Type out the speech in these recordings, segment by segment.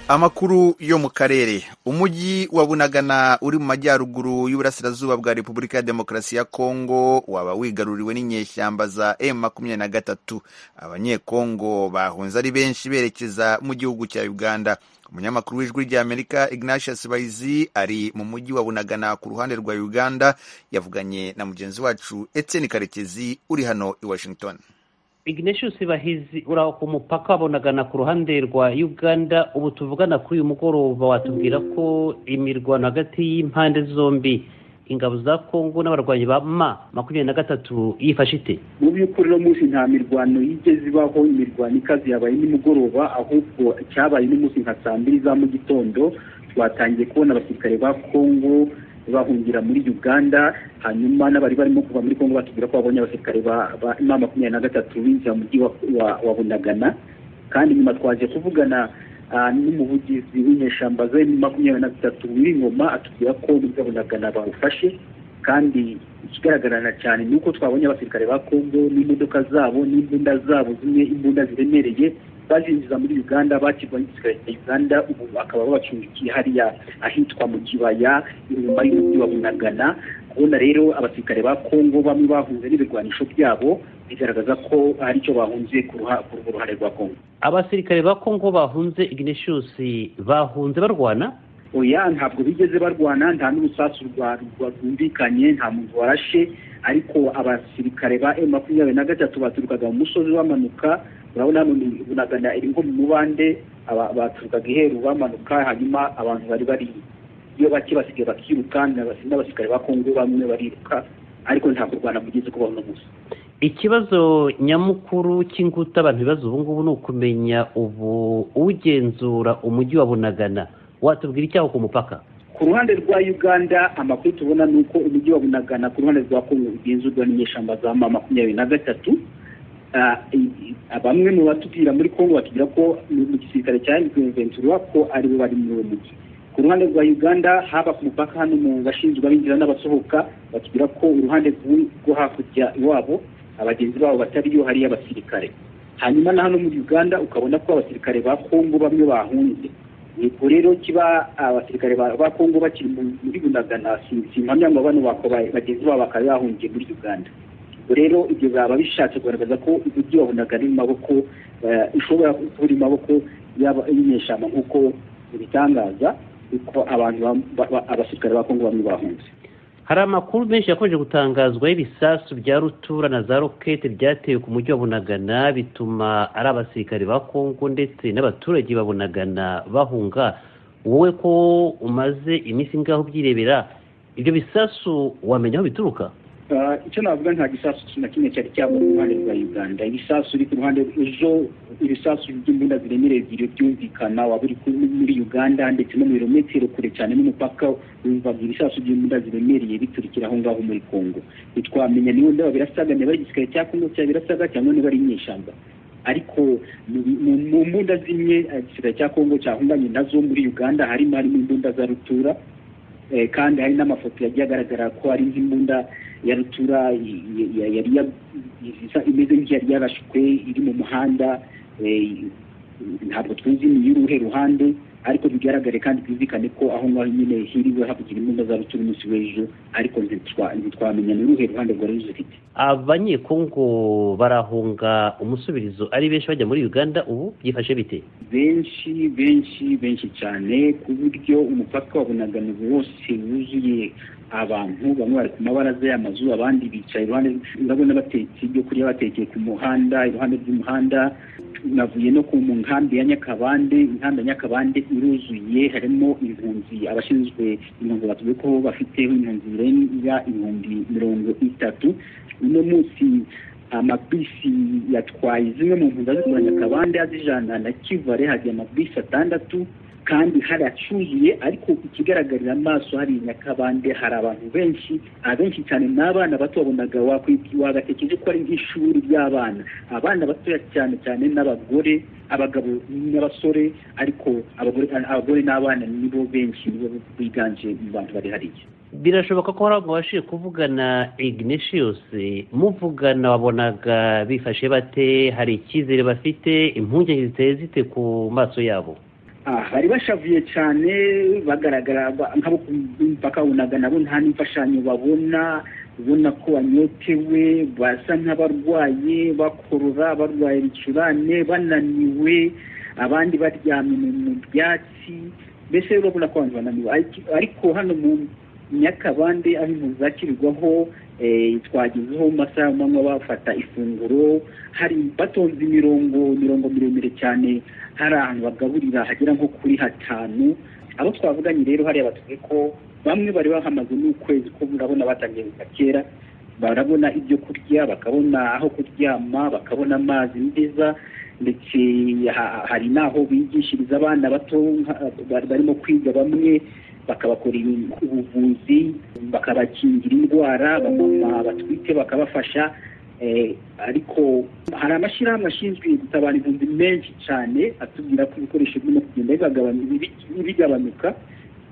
Amakuru yo mu karere. Umujyi wa Bunagana uri mu majyaruguru y'uburasirazuba bwa Repubulika ya Demokarasi ya Kongo waba wigaruriwe n'inyeshyamba za M23. Abanyekongo bahunze ari benshi berekeza mu gihugu cya Uganda. Umunyamakuru w'Ijwi ry'Amerika Ignatius Bahizi ari mu mujyi wa Bunagana ku ruhande rwa Uganda, yavuganye na mugenzi wacu Etienne Karekezi uri hano i Washington. Ignatius Bahizi uraho ku mupaka Bunagana ku ruhande rwa Uganda. Ubu tuvugana kuri uyu mugoroba, watubwira ko imirwano hagati y'impande zombi, ingabo za Kongo n'abarwanyi ba M23 yifashe ite? Mu by'ukuri no munsi nta mirwano yigeze ibaho, imirwano ikazi yabaye nimugoroba, ahubwo cyabaye n'umunsi nka 2 za mu gitondo twatangiye kubona abasirikare ba Kongo bahungira muri Uganda. Hanyuma n'abari barimo kuva muri Kongo batubwira ko babonye abasirikare ba M23 binjira mu mujyi wa Bunagana. Kandi nyuma twaje kuvugana n'umuvugizi w'inyeshyamba za M23 w'Ingoma, atubwira ko muri Bunagana bawufashe. Kandi ikigaragarana cyane nuko twabonye abasirikare ba Kongo n'imodoka zabo n'imbunda zabo, zimwe imbunda ziremereye, bazinjiza muri Uganda, bakirwa n'igisirikare cya Uganda. Ubu bakaba babacumbikiye hariya ahitwa mu kibaya inyuma y'umujyi wa Bunagana. Kubona rero abasirikare ba Kongo bamwe bahunze n'ibigwanisho byabo bigaragaza ko hari icyo bahunze ku ruhare rwa Kongo. Abasirikare ba Kongo bahunze, Ignatius, bahunze barwana? Oya, ntabwo bigeze barwana, nta n'urusasu rwumvikanye, nta muntu warashe. Ariko abasirikare ba M23 baturukaga mu musozi bamanuka. Urabona hano ni Bunagana iri nko mu mubande, baturukaga iheru bamanuka. Hanyuma abantu bari iyo bake basigaye bakiruka, n'abasirikare ba Kongo bamwe bariruka, ariko nta kurwana mugeze kubaho no musa. Ikibazo nyamukuru cy'inguta abantu bibaza ubu ngubu ni ukumenya ubu ugenzura umujyi wa Bunagana. Watubwira icyaho ku mupaka? Ku ruhande rwa Uganda amakuru tubona ni uko umujyi wa Bunagana ku ruhande rwa Kongo ugenzurwa n'inyeshyamba za M23. Bamwe mu batubwira muri Kongo batubwira ko mu gisirikare cya M23 ko ari bo bari muri uwo mujyi. Ku ruhande rwa Uganda haba ku mupaka hano mu bashinzwe abinjira n'abasohoka batubwira ko uruhande rwo hakurya iwabo abagenzi babo batariyo, hari abasirikare. Hanyuma na hano muri Uganda ukabona ko abasirikare ba Kongo bamwe bahunze. Niko rero kiba abasirikare ba Kongo bakiri muri Bunagana, simpamya ngo bano bagenzi babo bakaba bahungiye muri Uganda. Rero ibyo baba bishatse kugaragaza ko umujyi wa Bunagana uri mu maboko, ishobora kuba uri mu maboko y'inyeshyamba nk'uko bitangaza, uko abasirikare ba Kongo bamwe bahunze. Hari amakuru menshi yakomeje gutangazwa y'ibisasu bya rutura na za rokete byatewe ku mujyi wa Bunagana, bituma ari abasirikare ba Kongo ndetse n'abaturage ba Bunagana bahunga. Wowe ko umaze iminsi ngaho byirebera, ibyo bisasu wamenya aho bituruka? Icyo navuga, nta gisasu na kimwe cyari cyaba mu ruhande rwa Uganda. Ibisasu biri ku ruhande ejo, ibisasu by'imbunda ziremereye byumvikana waba uri muri Uganda ndetse no mu birometero kure cyane n'umupaka, wumvaga ibisasu by'imbunda ziremereye biturikira aho ngaho muri Kongo. Ntitwamenya niba ndaba birasaga niba ari igisirikare cya Kongo cya birasaga cyangwa niba ari inyeshyamba. Ariko mu mbunda zimwe igisirikare cya Kongo cyahunganye nazo muri Uganda harimo imbunda za rutura. Kandi hari n'amafoto yagiye agaragara ko ari nk'imbunda ya rutura yari imeze nk'iyari yarashwe iri mu muhanda. Ntabwo tuzi ni y'uruhe ruhande, ariko bigaragare kandi byumvikane ko aho ngaho nyine hiriwe havugira imbunda za rutura umunsi w'ejo, ariko ntitwamenya ni uruhe ruhande rwari ruzifite. Abanyekongo barahunga umusubirizo ari benshi bajya muri Uganda. Ubu byifashe bite? Benshi cyane, ku buryo umupaka wa Bunagana wose wuzuye abantu. Bamwe bari ku mabaraza y'amazu, abandi bicaye iruhande, ndabona batetse ibyo kurya batekeye ku muhanda, iruhande rw'umuhanda. Navuye no ku nkambi ya Nyakabande. Inkambi ya Nyakabande iruzuye, harimo impunzi. Abashinzwe impunzi batubwiye ko bafiteho impunzi zirenga 30,000. Uno munsi amabisi yatwaye zimwe mu mpunzi z'I Nyakabande azijana na Kivale, hagiye amabisi 6 kandi haracuzuye. Ariko ikigaragarira amaso hari Nyakabande hari abantu benshi cyane, n'abana bato babonaga wagatekereje ko ari nk'ishuri ry'abana, abana batoya cyane n'abagore, abagabo n'abasore, ariko abagore n'abana nibo benshi, nibo biganje mu bantu bari hariya. Birashoboka ko hari abashije kuvugana Ignatius, muvugana wabonaga bifashe bate? Hari icyizere bafite? Impungenge ziteye zite ku maso yabo? bari bashavuye cyane bagaragara nk'abo ku mupaka Bunagana nabo nta n'imfashanyo babona ko banyotewe basa nk'abarwaye bakorora barwaye ibicurane bananiwe abandi baryamye mu byatsi mbese urabona ko abantu bananiwe ariko hano mu Nyakabande aho impunzi zakirirwaho twagezeho mu masaha y'amanywa bafata ifunguro hari batonze imirongo miremire cyane hari ahantu bagaburira hagera nko kuri 5 abo twavuganye rero hariya batubwiye ko bamwe bari bahamaze n'ukwezi ko murabona batangiye kera barabona ibyo kurya bakabona aho kuryama bakabona amazi meza ndetse hari naho bigishiriza abana bato barimo kwiga bamwe bakabakorera ubuvuzi bakabakingira indwara bamama batwite bakabafasha ariko hari amashyirahamwe ashinzwe gutabara impunzi menshi cyane atubwira ko ibikoresho birimo kugenda bigabanuka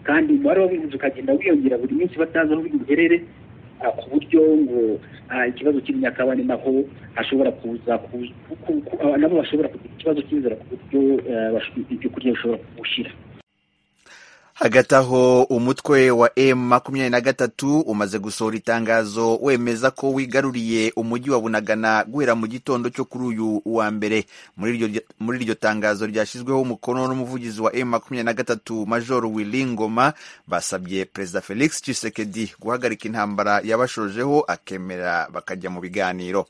kandi umubare w'abivuze ukagenda wiyongera buri munsi batazi aho biherere ku buryo ngo ikibazo cy'imyakabane naho hashobora kuza nabo bashobora kugira ikibazo cy'inzara ku buryo ibyo kurya bishobora kubushira. Hagati aho umutwe wa M23 umaze gusohora itangazo wemeza ko wigaruriye umujyi wa Bunagana guhera mu gitondo cyo kuri uyu wa mbere. Muri iryo tangazo ryashyizweho umukono n'umuvugizi wa M23 Major Wilingoma basabye Perezida Felix Tshisekedi guhagarika intambara yabashojeho akemera bakajya mu biganiro.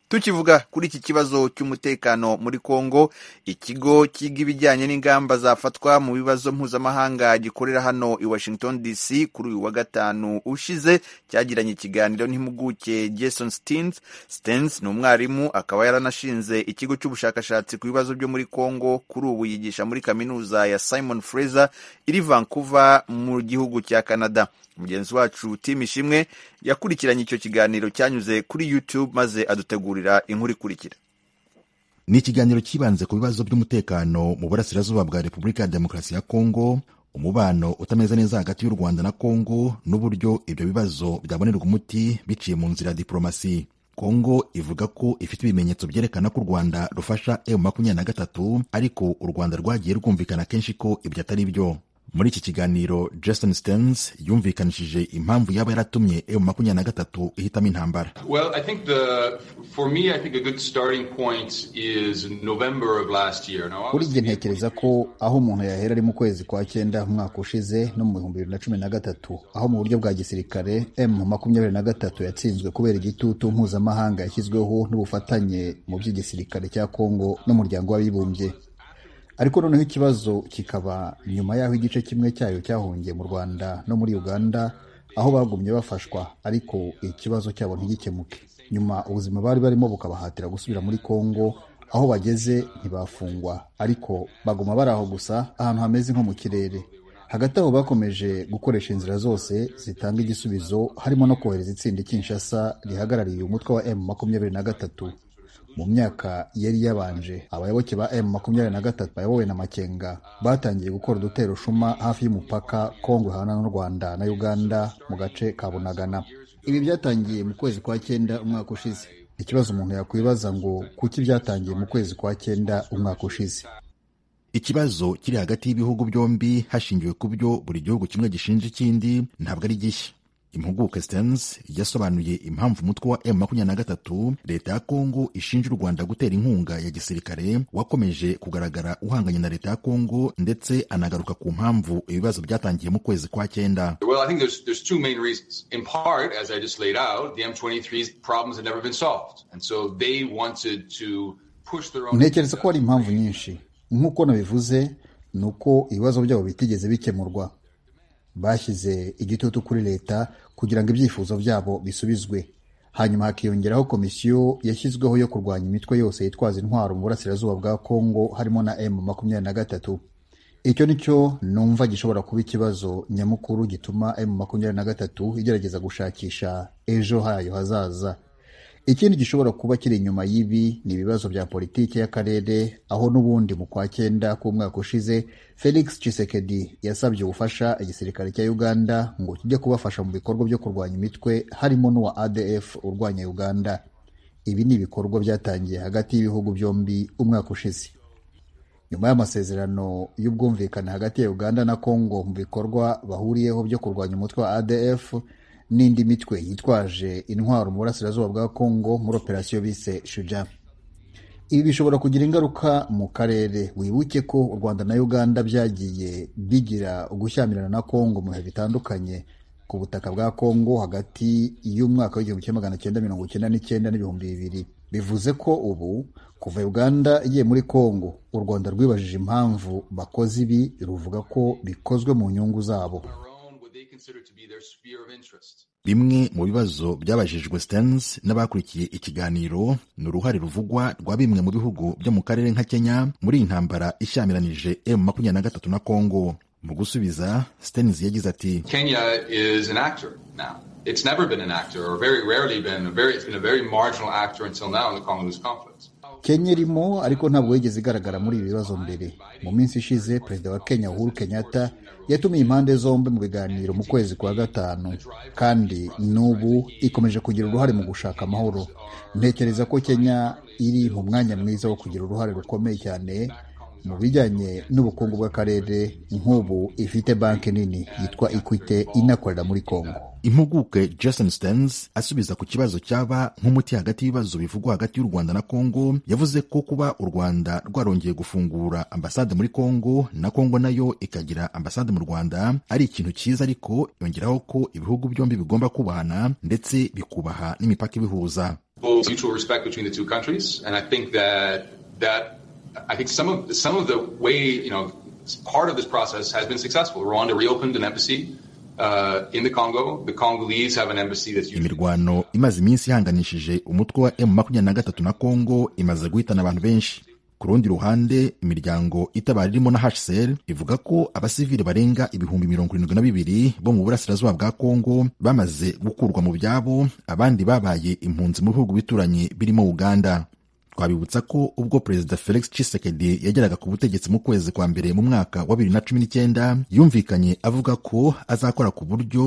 Tukivuga kuri iki kibazo cy'umutekano muri Kongo, ikigo kiga ibijyanye n'ingamba zafatwa mu bibazo mpuzamahanga gikorera hano i Washington DC kuri uyu wa gatanu ushize cyagiranye ikiganiro n'impuguke Jason Stearns ni umwarimu akaba yaranashinze ikigo cy'ubushakashatsi ku bibazo byo muri Kongo. Kuri ubu yigisha muri kaminuza ya Simon Fraser iri Vancouver mu gihugu cya Canada. Mugenzi wacu Tim Ishimwe yakurikiranye icyo kiganiro cyanyuze kuri YouTube maze adutegurira inkuru ikurikira. Ni ikiganiro kibanze ku bibazo by'umutekano mu burasirazuba bwa Repubulika ya Demokarasi ya Kongo, umubano utameze neza hagati y'u Rwanda na Kongo n'uburyo ibyo bibazo byabonerwa umuti biciye mu nzira ya diplomasi. Kongo ivuga ko ifite ibimenyetso byerekana ko u Rwanda rufasha M23 ariko u Rwanda rwagiye rwumvikana kenshi ko ibyo atari byo. Muri iki kiganiro Jason Stearns yumvikanishije impamvu yaba yaratumye M23 ihitamo intambara. Well, I think a good starting point is November of last year. Kuri njye ntekereza ko aho umuntu yahera ari mu kwezi kwa 9 umwaka ushize no mu 2013 aho mu buryo bwa gisirikare M23 yatsinzwe kubera igitutu mpuzamahanga yashyizweho n'ubufatanye mu by'igisirikare cya Kongo n'umuryango w'abibumbye. Ariko noneho ikibazo kikaba nyuma yaho igice kimwe cyayo cyahungiye mu Rwanda no muri Uganda aho bagumye bafashwa ariko ikibazo cyabo ntigikemuke. Nyuma ubuzima bari barimo bukabahatira gusubira muri Kongo aho bageze ntibafungwa ariko baguma bari aho gusa ahantu hameze nko mu kirere. Hagati aho bakomeje gukoresha inzira zose zitanga igisubizo harimo no kohereza itsinda Kinshasa rihagarariye umutwe wa M23. Mu myaka yari yabanje abayoboke ba M23 bayobowe na Makenga batangiye gukora udutero shuma hafi y'umupaka Kongo hana n'u Rwanda na Uganda mu gace ka Bunagana. Ibi byatangiye mu kwezi kwa 9 umwaka ushize. Ikibazo umuntu yakwibaza ngo kuki byatangiye mu kwezi kwa 9 umwaka ushize. Ikibazo kiri hagati y'ibihugu byombi hashingiwe ku byo buri gihugu kimwe gishinja ikindi ntabwo ari gishya. Impuguke Stearns yasobanuye impamvu umutwe wa M23 leta ya Kongo ishinja u Rwanda gutera inkunga ya gisirikare wakomeje kugaragara uhanganye na leta ya Kongo ndetse anagaruka ku mpamvu ibibazo byatangiye mu kwezi kwa 9. Well, I think there's two main reasons. In part, as I just laid out, the M23's problems have never been solved. And so they wanted to push their own. Ntekereza ko ari impamvu nyinshi. Nk'uko nabivuze nuko ibibazo byabo bitigeze bikemurwa. Bashyize igitutu kuri leta kugira ngo ibyifuzo byabo bisubizwe. Hanyuma hakiyongeraho komisiyo yashyizweho yo kurwanya imitwe yose yitwaza intwaro mu burasirazuba bwa Kongo harimo na M23. Icyo nicyo numva gishobora kuba ikibazo nyamukuru gituma M23 igerageza gushakisha ejo hayo hazaza. Ikindi gishobora kuba kiri inyuma y'ibi ni ibibazo bya politiki y'akarere aho n'ubundi mu kwa 9 k'umwaka ushize Felix Tshisekedi yasabye ubufasha igisirikare cya Uganda ngo kijye kubafasha mu bikorwa byo kurwanya imitwe harimo n'uwa ADF urwanya Uganda. Ibi ni ibikorwa byatangiye hagati y'ibihugu byombi umwaka ushize. nyuma y'amasezerano y'ubwumvikane hagati ya Uganda na Congo mu bikorwa bahuriyeho byo kurwanya umutwe wa ADF n'indi mitwe yitwaje intwaro mu burasirazuba bwa Congo muri operasiyo bise Shuja. Ibi bishobora kugira ingaruka mu karere. Wibuke ko u Rwanda na Uganda byagiye bigira ugushyamirana na Congo mu bihe bitandukanye ku butaka bwa Congo hagati y'umwaka w'1999 n'ibihumbi 2000. Bivuze ko ubu kuva Uganda igiye muri Congo, u Rwanda rwibajije impamvu bakoze ibi, ruvuga ko bikozwe mu nyungu zabo. Bimwe mu bibazo byabajijwe Stearns n'abakurikiye ikiganiro ni uruhare ruvugwa rwa bimwe mu bihugu byo mu karere nka Kenya muri intambara ishyamiranyije M23 na Congo. Mu gusubiza, Stearns yagize ati, Kenya is an actor now. It's never been an actor, or very rarely been. It's been a very marginal actor until now in the Congolese conflict. Kenya irimo ariko ntabwo yigeze igaragara muri ibi bibazo mbere. Mu minsi ishize Perezida wa Kenya Uhuru Kenyatta yatumiye impande zombi mu biganiro mu kwezi kwa gatanu, kandi n'ubu ikomeje kugira uruhare mu gushaka amahoro. Ntekereza ko Kenya iri mu mwanya mwiza wo kugira uruhare rukomeye cyane mu bijyanye n'ubukungu bw'akarere, nk'ubu ifite banki nini yitwa Equity inakorera muri Congo. Impuguke Jason Stearns asubiza ku kibazo cyaba nk'umuti hagati y'ibibazo bivugwa hagati y'u Rwanda na Congo, yavuze ko kuba u Rwanda rwarongeye gufungura ambasade muri Congo na Congo nayo ikagira ambasade mu Rwanda ari ikintu cyiza, ariko yongeraho ko ibihugu byombi bigomba kubahana ndetse bikubaha n'imipaka ibihuza. Mutual respect between the two countries, and I think that I think some of the way, part of this process has been successful. Rwanda reopened an embassy in the Congo. The Congolese have an embassy that's imirwano imaze iminsi ihanganishije umutwe wa M23 na Congo imaze guhitana abantu benshi. Ku rundi ruhande, imiryango itabara irimo na HCR ivuga ko abasivili barenga 72,000 bo mu burasirazuba bwa Congo bamaze gukurwa mu byabo, abandi babaye impunzi mu bihugu bituranye birimo Uganda. Twabibutsa ko ubwo Perezida Felix Tshisekedi yageraga ku butegetsi mu kwezi kwa mbere mu mwaka wa 2019 yumvikanye avuga ko azakora ku buryo